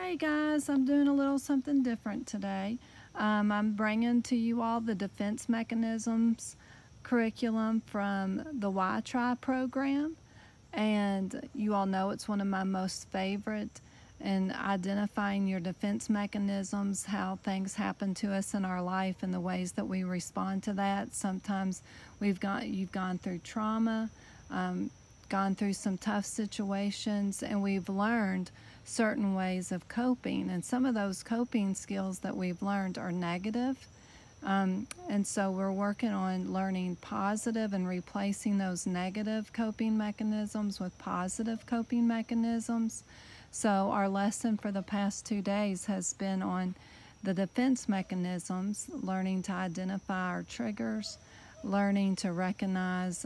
Hey guys, I'm doing a little something different today. I'm bringing to you all the defense mechanisms curriculum from the Y-Try program, and you all know it's one of my most favorite in identifying your defense mechanisms, how things happen to us in our life and the ways that we respond to that. Sometimes you've gone through trauma, gone through some tough situations, and we've learned certain ways of coping, and some of those coping skills that we've learned are negative. And so we're working on learning positive and replacing those negative coping mechanisms with positive coping mechanisms. So our lesson for the past 2 days has been on the defense mechanisms, learning to identify our triggers, learning to recognize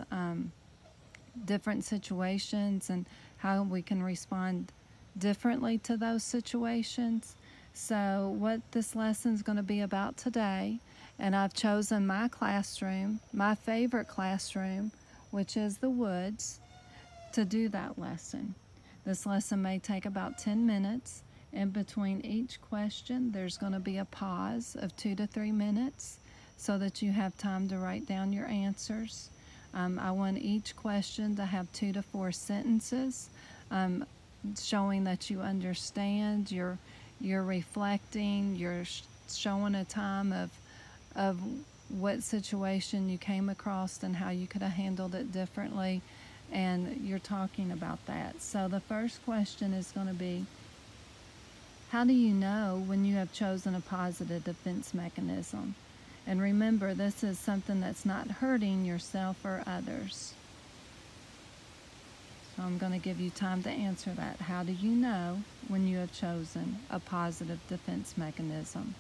different situations and how we can respond differently to those situations. So what this lesson is going to be about today, and I've chosen my classroom, my favorite classroom, which is the woods, to do that lesson. This lesson may take about 10 minutes. In between each question, there's going to be a pause of 2 to 3 minutes so that you have time to write down your answers. I want each question to have 2 to 4 sentences, showing that you understand, you're reflecting, you're showing a time of what situation you came across and how you could have handled it differently, and you're talking about that. So the first question is going to be, how do you know when you have chosen a positive defense mechanism? And remember, this is something that's not hurting yourself or others. So I'm going to give you time to answer that. How do you know when you have chosen a positive defense mechanism?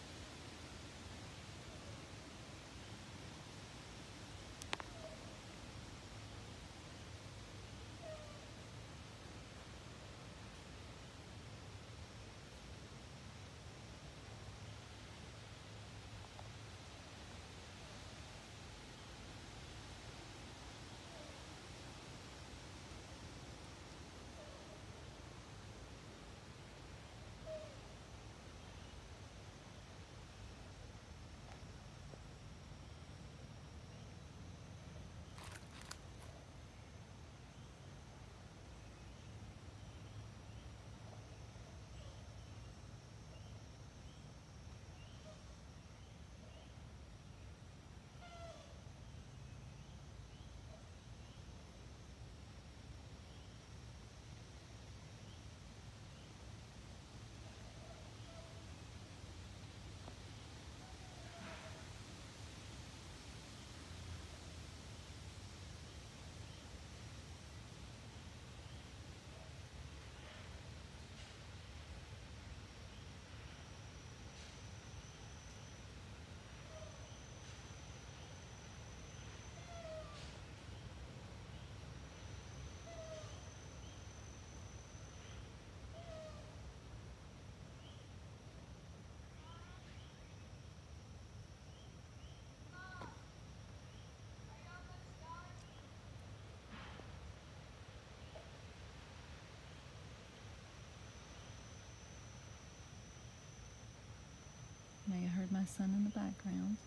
May have heard my son in the background.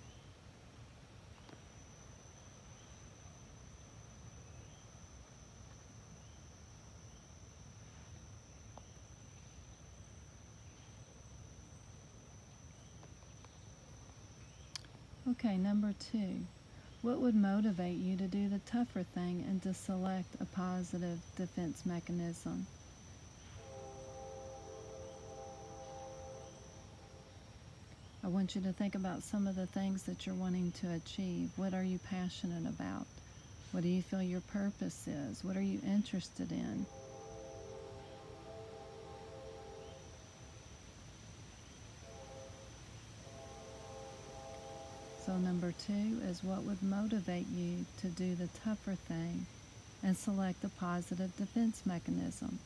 Okay, number 2. What would motivate you to do the tougher thing and to select a positive defense mechanism? I want you to think about some of the things that you're wanting to achieve. What are you passionate about? What do you feel your purpose is? What are you interested in? So number 2 is, what would motivate you to do the tougher thing and select a positive defense mechanism?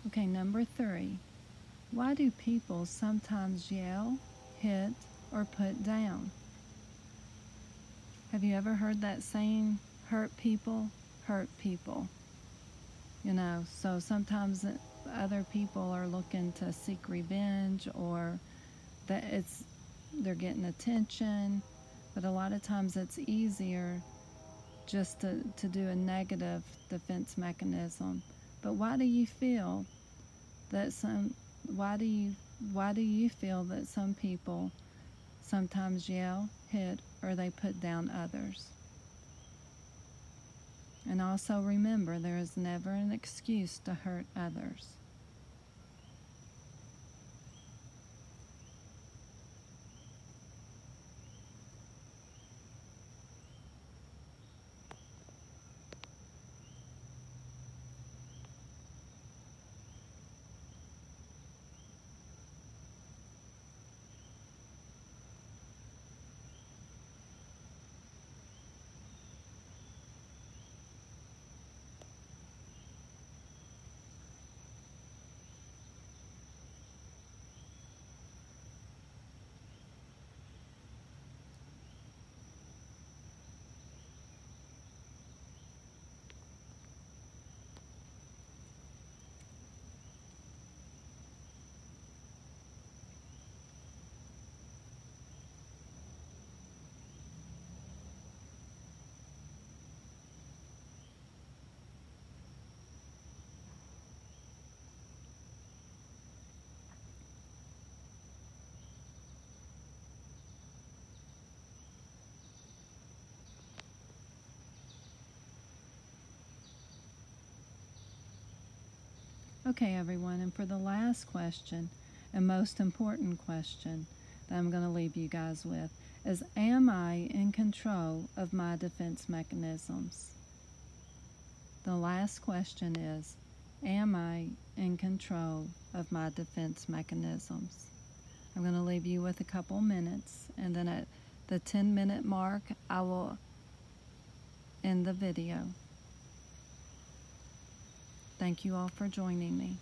Okay, number 3. Why do people sometimes yell, hit, or put down? Have you ever heard that saying, hurt people, hurt people? You know, so sometimes other people are looking to seek revenge, or that they're getting attention, but a lot of times it's easier just to do a negative defense mechanism. But why do you feel that some people sometimes yell, hit, or they put down others? And also remember, there is never an excuse to hurt others. Okay, everyone, and for the last question, and most important question that I'm going to leave you guys with, is am I in control of my defense mechanisms? The last question is, am I in control of my defense mechanisms? I'm going to leave you with a couple minutes, and then at the 10-minute mark, I will end the video. Thank you all for joining me.